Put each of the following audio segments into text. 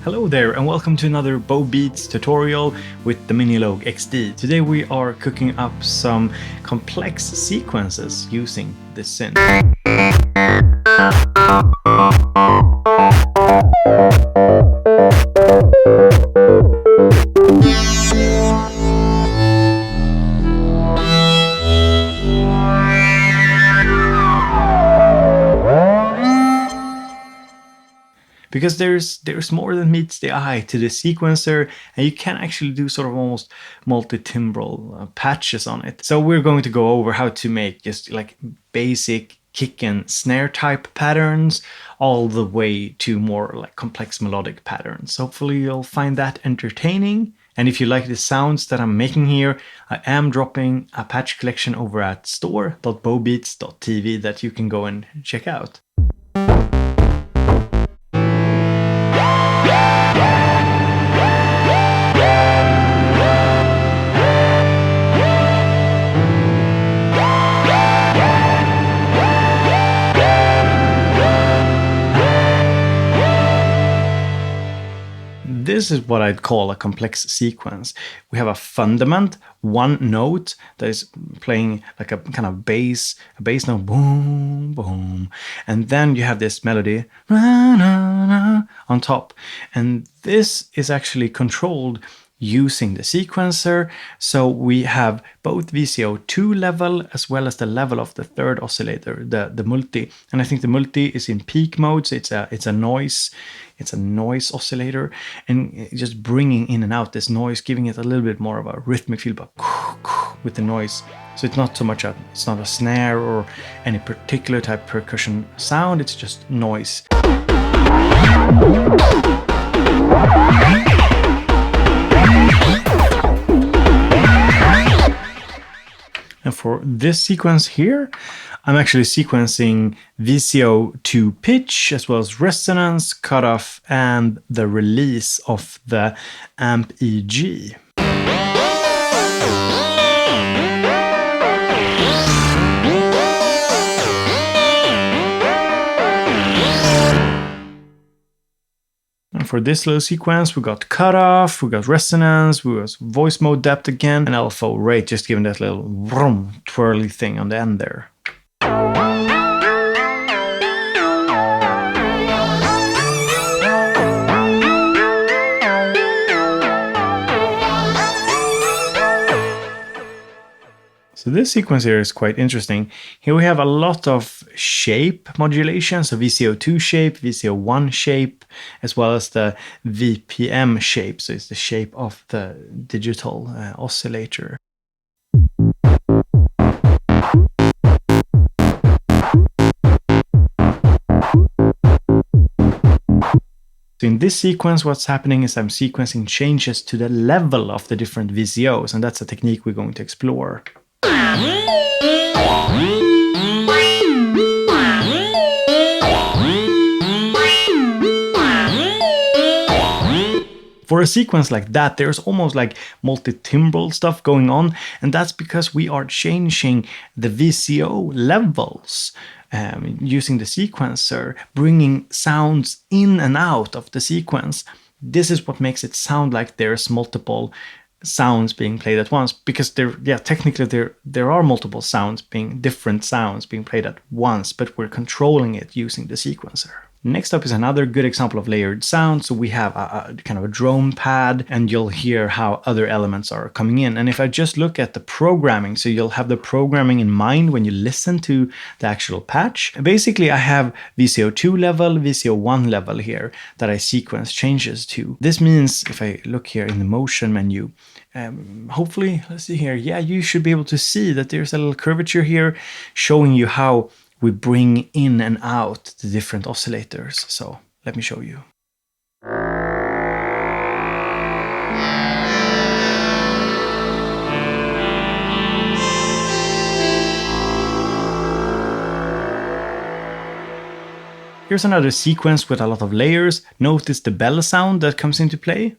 Hello there and welcome to another BoBeats tutorial with the Minilogue XD. Today we are cooking up some complex sequences using this synth. Because there's more than meets the eye to the sequencer, and you can actually do sort of almost multi-timbral patches on it. So we're going to go over how to make just like basic kick and snare type patterns all the way to more like complex melodic patterns. Hopefully you'll find that entertaining. And if you like the sounds that I'm making here, I am dropping a patch collection over at store.bobeats.tv that you can go and check out. This is what I'd call a complex sequence. We have a fundament, one note that is playing like a kind of bass note, boom, boom. And then you have this melody on top. And this is actually controlled using the sequencer. So we have both VCO2 level as well as the level of the third oscillator, the multi. And I think the multi is in peak mode, so it's a noise oscillator, and just bringing in and out this noise, giving it a little bit more of a rhythmic feel, but with the noise. So it's not so much it's not a snare or any particular type of percussion sound, it's just noise. And for this sequence here, I'm actually sequencing VCO2 pitch, as well as resonance, cutoff, and the release of the amp EG. And for this little sequence, we got cutoff, we got resonance, we got voice mode depth again, and LFO rate, just giving that little vroom, twirly thing on the end there. So this sequence here is quite interesting. Here we have a lot of shape modulation, so VCO2 shape, VCO1 shape, as well as the VPM shape, so it's the shape of the digital oscillator. So in this sequence, what's happening is I'm sequencing changes to the level of the different VCOs, and that's a technique we're going to explore. For a sequence like that, there's almost like multi-timbral stuff going on, and that's because we are changing the VCO levels using the sequencer, bringing sounds in and out of the sequence. This is what makes it sound like there's multiple sounds being played at once, because technically there are multiple sounds, different sounds being played at once, but we're controlling it using the sequencer. Next up is another good example of layered sound. So we have a kind of a drone pad, and you'll hear how other elements are coming in. And if I just look at the programming, so you'll have the programming in mind when you listen to the actual patch. Basically, I have VCO2 level, VCO1 level here that I sequence changes to. This means if I look here in the motion menu, hopefully, let's see here. Yeah, you should be able to see that there's a little curvature here showing you how we bring in and out the different oscillators. So let me show you. Here's another sequence with a lot of layers. Notice the bell sound that comes into play.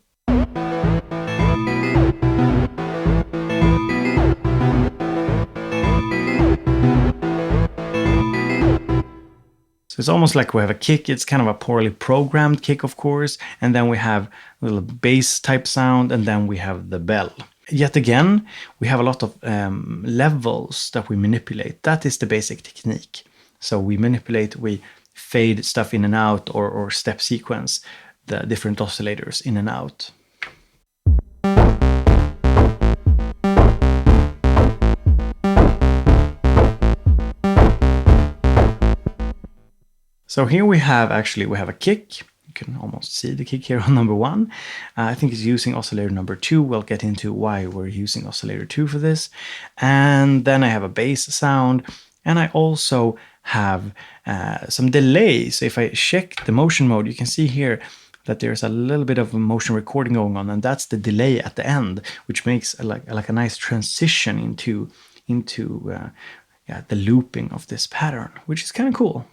So it's almost like we have a kick. It's kind of a poorly programmed kick, of course. And then we have a little bass type sound, and then we have the bell. Yet again, we have a lot of levels that we manipulate. That is the basic technique. So we manipulate, we fade stuff in and out, or step sequence the different oscillators in and out. So here we have a kick. You can almost see the kick here on number 1. I think it's using oscillator number 2. We'll get into why we're using oscillator 2 for this. And then I have a bass sound, and I also have some delay. So if I check the motion mode, you can see here that there's a little bit of a motion recording going on, and that's the delay at the end, which makes like a nice transition into the looping of this pattern, which is kind of cool.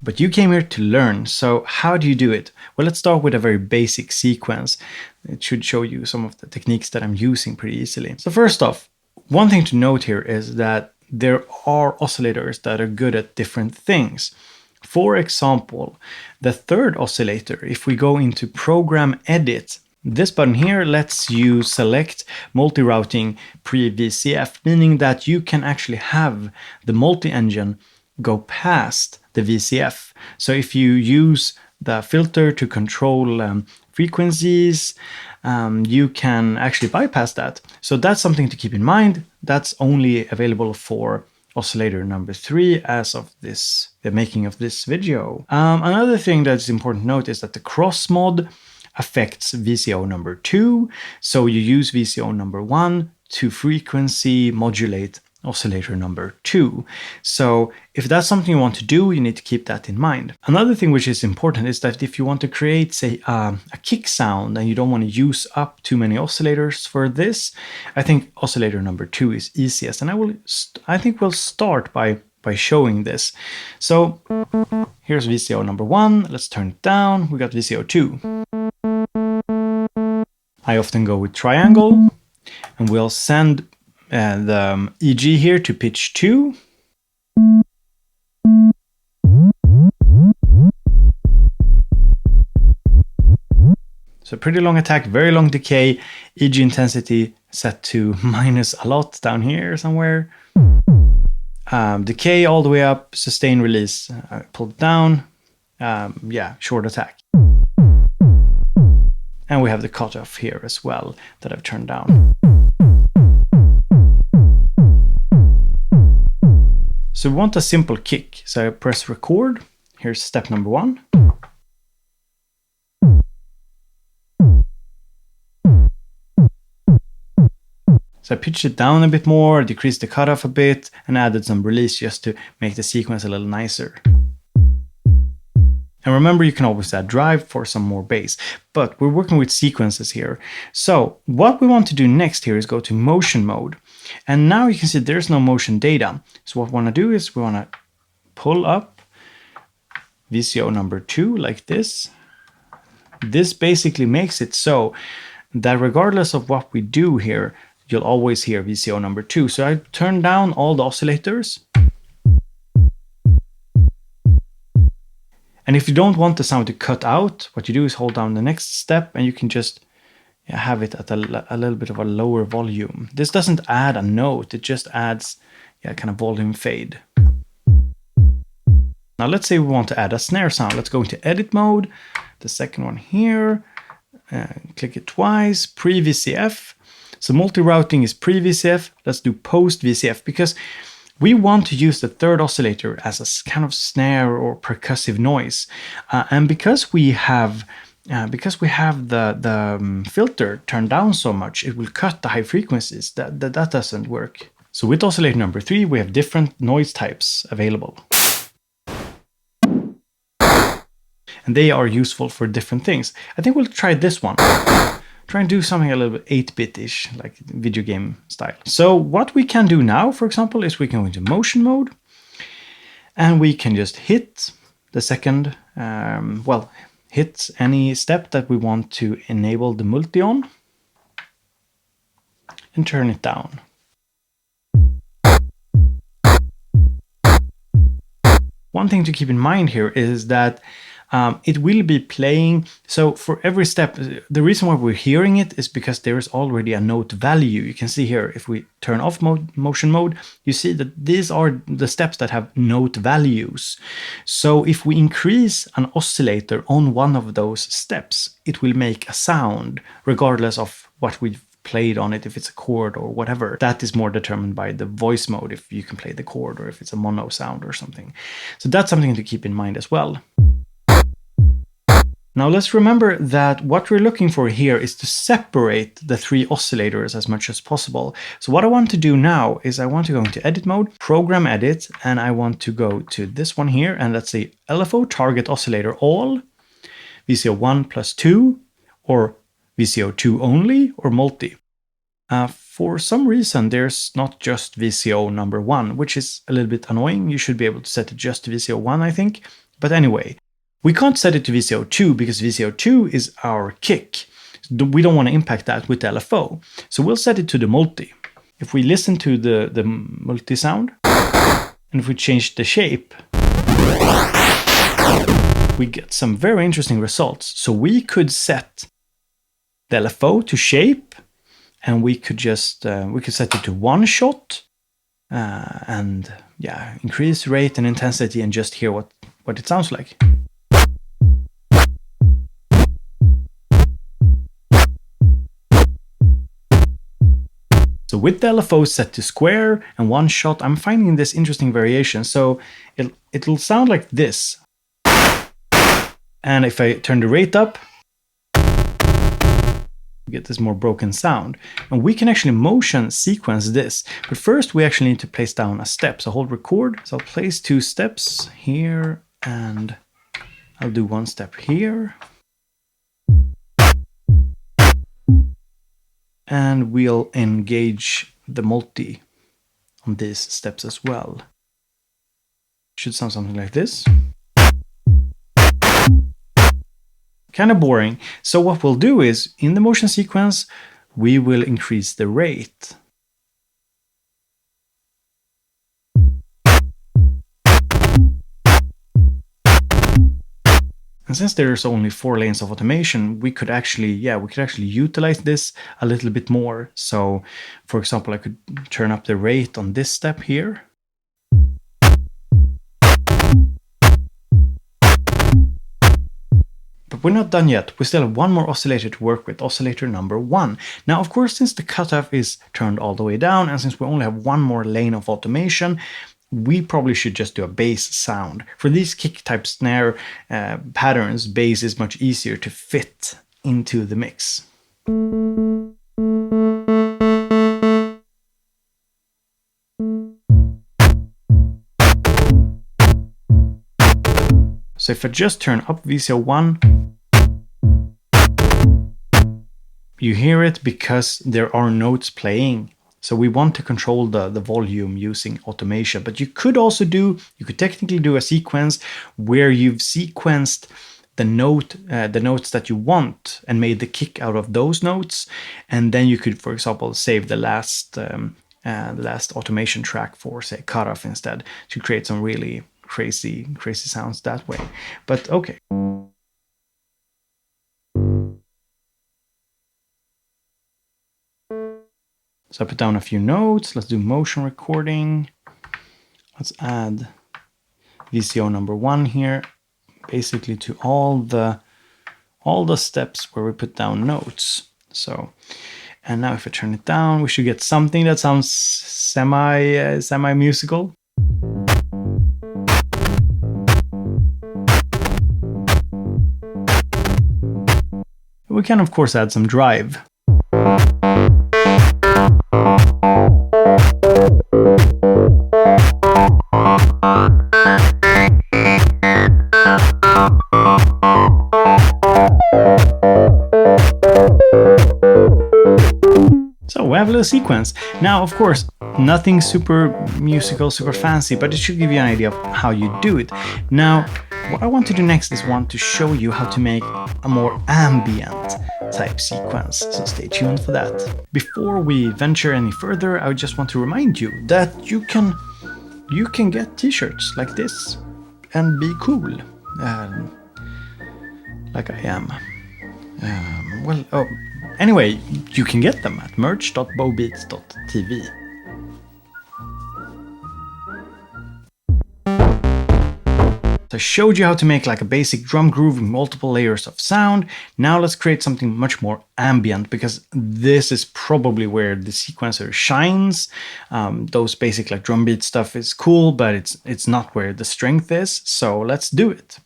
But you came here to learn, so how do you do it? Well, let's start with a very basic sequence. It should show you some of the techniques that I'm using pretty easily. So first off, one thing to note here is that there are oscillators that are good at different things. For example, the third oscillator, if we go into Program Edit, this button here lets you select multi-routing pre-VCF, meaning that you can actually have the multi-engine go past the VCF. So if you use the filter to control frequencies, you can actually bypass that. So that's something to keep in mind. That's only available for oscillator number 3 as of the making of this video. Another thing that's important to note is that the cross mod affects VCO number 2. So you use VCO number 1 to frequency modulate oscillator number 2. So if that's something you want to do, you need to keep that in mind. Another thing which is important is that if you want to create, say, a kick sound and you don't want to use up too many oscillators for this, I think oscillator number 2 is easiest. And I think we'll start by showing this. So here's VCO number 1. Let's turn it down. We got VCO 2. I often go with triangle, and we'll send the EG here to pitch 2. So pretty long attack, very long decay, EG intensity set to minus a lot down here somewhere. Decay all the way up, sustain release, pulled down, short attack. And we have the cutoff here as well that I've turned down. So we want a simple kick. So I press record. Here's step number 1. So I pitched it down a bit more, decreased the cutoff a bit, and added some release just to make the sequence a little nicer. And remember, you can always add drive for some more bass, but we're working with sequences here. So what we want to do next here is go to motion mode. And now you can see there's no motion data. So what we want to do is we want to pull up VCO number 2 like this. This basically makes it so that regardless of what we do here, you'll always hear VCO number 2. So I turn down all the oscillators. And if you don't want the sound to cut out, what you do is hold down the next step, and you can just have it at a little bit of a lower volume. This doesn't add a note, it just adds kind of volume fade. Now let's say we want to add a snare sound. Let's go into edit mode, the second one here, click it twice, pre-VCF. So multi-routing is pre-VCF, let's do post-VCF, because we want to use the third oscillator as a kind of snare or percussive noise. And because we have the filter turned down so much, it will cut the high frequencies. That doesn't work. So with oscillator number 3, we have different noise types available. And they are useful for different things. I think we'll try this one. Try and do something a little bit 8-bit-ish, like video game style. So what we can do now, for example, is we can go into motion mode, and we can just hit the second well, hit any step that we want to enable the multi on and turn it down. One thing to keep in mind here is that it will be playing. So for every step, the reason why we're hearing it is because there is already a note value. You can see here, if we turn off motion mode, you see that these are the steps that have note values. So if we increase an oscillator on one of those steps, it will make a sound regardless of what we've played on it, if it's a chord or whatever. That is more determined by the voice mode, if you can play the chord or if it's a mono sound or something. So that's something to keep in mind as well. Now let's remember that what we're looking for here is to separate the three oscillators as much as possible. So what I want to do now is I want to go into edit mode, program edit, and I want to go to this one here, and let's say LFO target oscillator all, VCO 1 plus 2, or VCO 2 only, or multi. For some reason, there's not just VCO number 1, which is a little bit annoying. You should be able to set it just to VCO 1, I think. But anyway, we can't set it to VCO 2 because VCO 2 is our kick. We don't want to impact that with LFO. So we'll set it to the multi. If we listen to the multi sound, and if we change the shape, we get some very interesting results. So we could set the LFO to shape, and we could just we could set it to one shot, and yeah, increase rate and intensity and just hear what it sounds like. So with the LFO set to square and one shot, I'm finding this interesting variation. So it'll sound like this. And if I turn the rate up, we get this more broken sound. And we can actually motion sequence this. But first we actually need to place down a step. So hold record. So I'll place 2 steps here, and I'll do 1 step here. And we'll engage the multi on these steps as well. Should sound something like this. Kind of boring. So what we'll do is, in the motion sequence, we will increase the rate. And since there's only 4 lanes of automation, we could actually utilize this a little bit more. So, for example, I could turn up the rate on this step here. But we're not done yet. We still have one more oscillator to work with, oscillator number 1. Now, of course, since the cutoff is turned all the way down, and since we only have one more lane of automation, we probably should just do a bass sound. For these kick type snare patterns, bass is much easier to fit into the mix. So if I just turn up VCO 1, you hear it because there are notes playing. So we want to control the volume using automation. But you could technically do a sequence where you've sequenced the notes that you want and made the kick out of those notes. And then you could, for example, save the last automation track for, say, cutoff instead, to create some really crazy sounds that way. But okay. So I put down a few notes. Let's do motion recording. Let's add VCO number 1 here, basically to all the steps where we put down notes. So, and now if I turn it down, we should get something that sounds semi-musical. We can of course add some drive. So we have a little sequence. Now, of course, nothing super musical, super fancy, but it should give you an idea of how you do it. Now, What I want to do next is want to show you how to make a more ambient type sequence, so stay tuned for that. Before we venture any further, I just want to remind you that you can get t-shirts like this and be cool, like I am. Anyway, you can get them at merch.bobeats.tv. I showed you how to make like a basic drum groove with multiple layers of sound. Now let's create something much more ambient, because this is probably where the sequencer shines. Those basic like drum beat stuff is cool, but it's not where the strength is. So let's do it.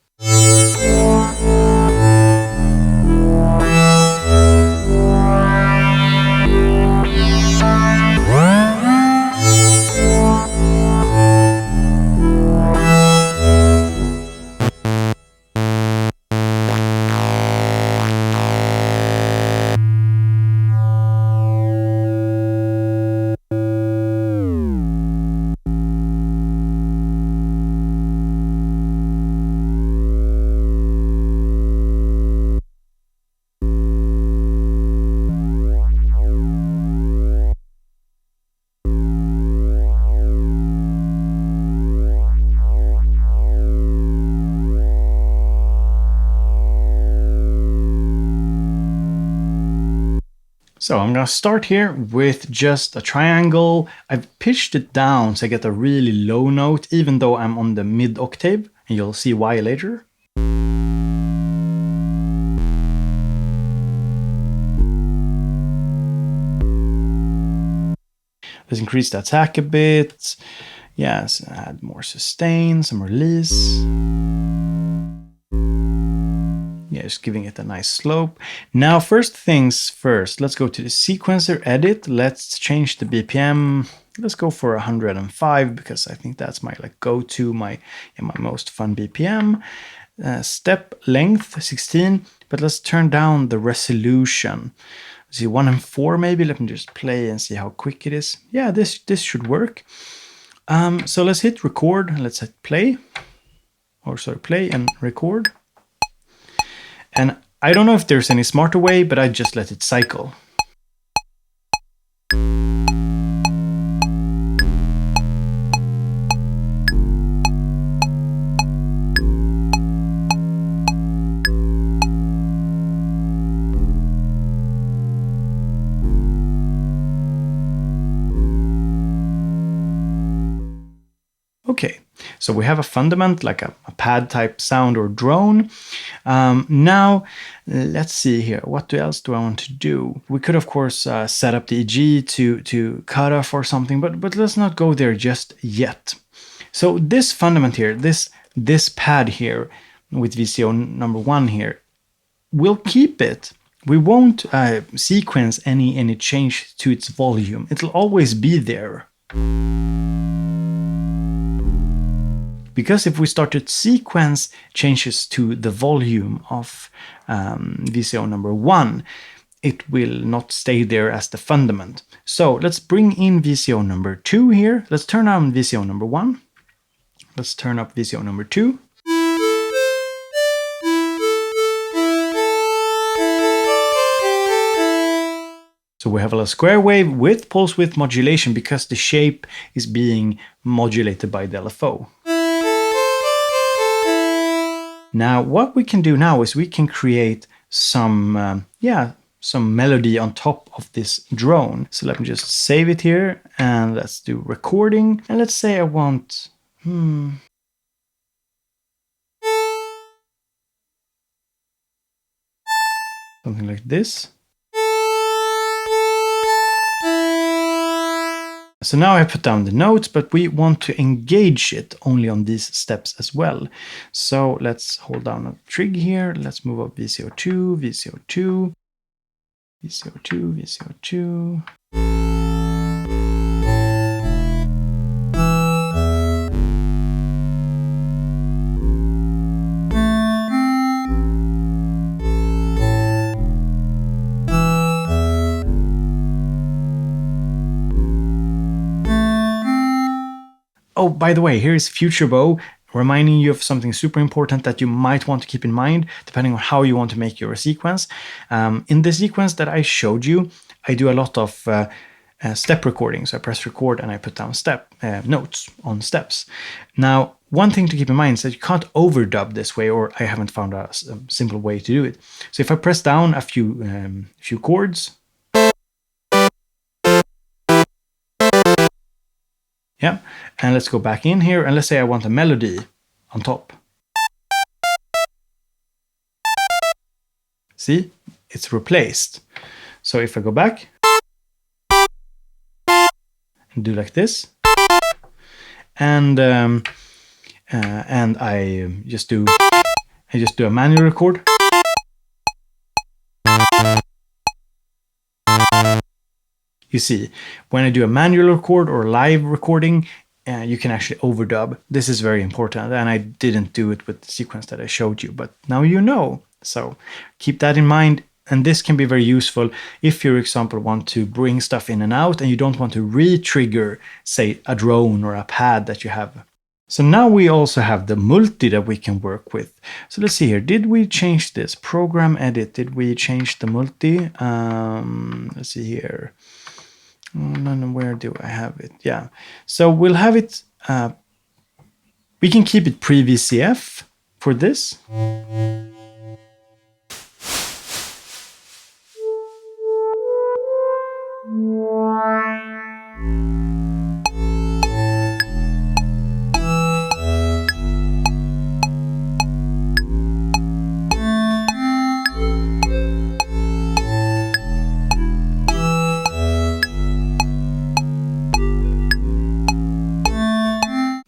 So I'm gonna start here with just a triangle. I've pitched it down so I get a really low note, even though I'm on the mid octave, and you'll see why later. Let's increase the attack a bit. Yes, add more sustain, some release. Yeah, just giving it a nice slope. Now, first things first, let's go to the sequencer edit. Let's change the BPM. Let's go for 105, because I think that's my like go-to, my most fun BPM. Step length 16, but let's turn down the resolution. See, 1 and 4 maybe. Let me just play and see how quick it is. Yeah, this should work. So let's hit record. Let's hit play. Or sorry, play and record. And I don't know if there's any smarter way, but I just let it cycle. Okay, so we have a fundament, like a pad type sound or drone. Now, let's see here. What else do I want to do? We could, of course, set up the EG to cut off or something, but let's not go there just yet. So this fundament here, this pad here with VCO number 1 here, we'll keep it. We won't sequence any change to its volume. It'll always be there. Because if we start to sequence changes to the volume of VCO number 1, it will not stay there as the fundament. So let's bring in VCO number 2 here. Let's turn on VCO number 1. Let's turn up VCO number 2. So we have a square wave with pulse width modulation, because the shape is being modulated by the LFO. Now, what we can do now is we can create some melody on top of this drone. So let me just save it here, and let's do recording. And let's say I want, something like this. So now I put down the notes, but we want to engage it only on these steps as well. So let's hold down a trig here. Let's move up VCO2, VCO2, VCO2, VCO2. Oh, by the way, here's Future Bow. reminding you of something super important that you might want to keep in mind, depending on how you want to make your sequence. In the sequence that I showed you, I do a lot of step recording. So I press record and I put down notes on steps. Now, one thing to keep in mind is that you can't overdub this way, or I haven't found a simple way to do it. So if I press down a few chords, yeah, and let's go back in here and let's say I want a melody on top. See, it's replaced. So if I go back and do like this, and I just do a manual record. You see, when I do a manual record or live recording, you can actually overdub. This is very important, and I didn't do it with the sequence that I showed you, but now you know. So keep that in mind, and this can be very useful if you, for example, want to bring stuff in and out and you don't want to re-trigger, say, a drone or a pad that you have. So now we also have the multi that we can work with. So let's see here. Did we change this? Program edit. Did we change the multi? Let's see here. No, where do I have it? Yeah. So we'll have it. We can keep it pre-VCF for this.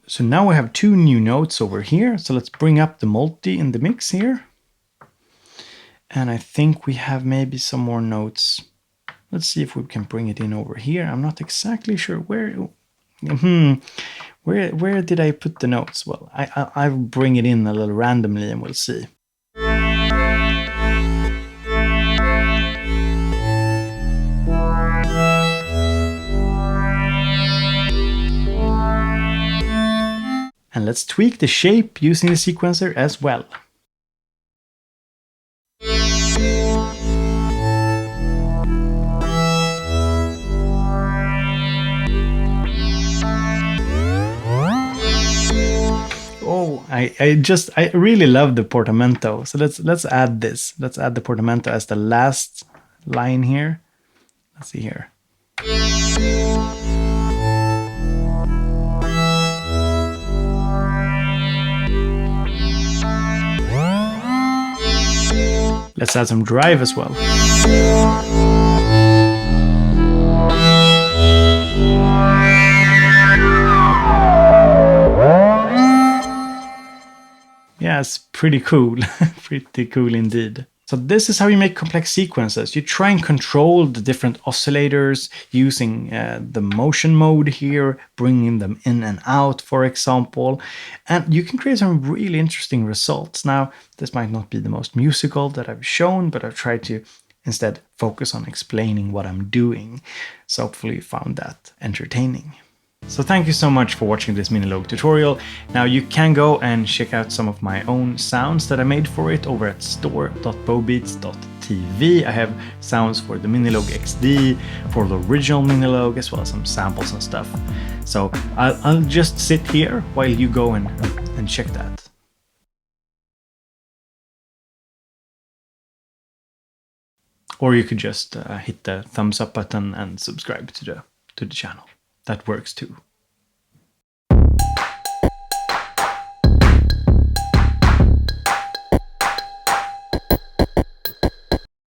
So now we have two new notes over here. So let's bring up the multi in the mix here. And I think we have maybe some more notes. Let's see if we can bring it in over here. I'm not exactly sure where. Where did I put the notes? Well, I'll bring it in a little randomly and we'll see. And let's tweak the shape using the sequencer as well. Oh, I really love the portamento. So let's add this. Let's add the portamento as the last line here. Let's see here. Let's add some drive as well. Yeah, it's pretty cool. Pretty cool indeed. So this is how you make complex sequences. You try and control the different oscillators using the motion mode here, bringing them in and out, for example. And you can create some really interesting results. Now, this might not be the most musical that I've shown, but I've tried to instead focus on explaining what I'm doing. So hopefully you found that entertaining. So thank you so much for watching this Minilogue tutorial. Now you can go and check out some of my own sounds that I made for it over at store.bobeats.tv. I have sounds for the Minilogue XD, for the original Minilogue, as well as some samples and stuff. So I'll just sit here while you go and check that. Or you could just hit the thumbs up button and subscribe to the channel. That works too.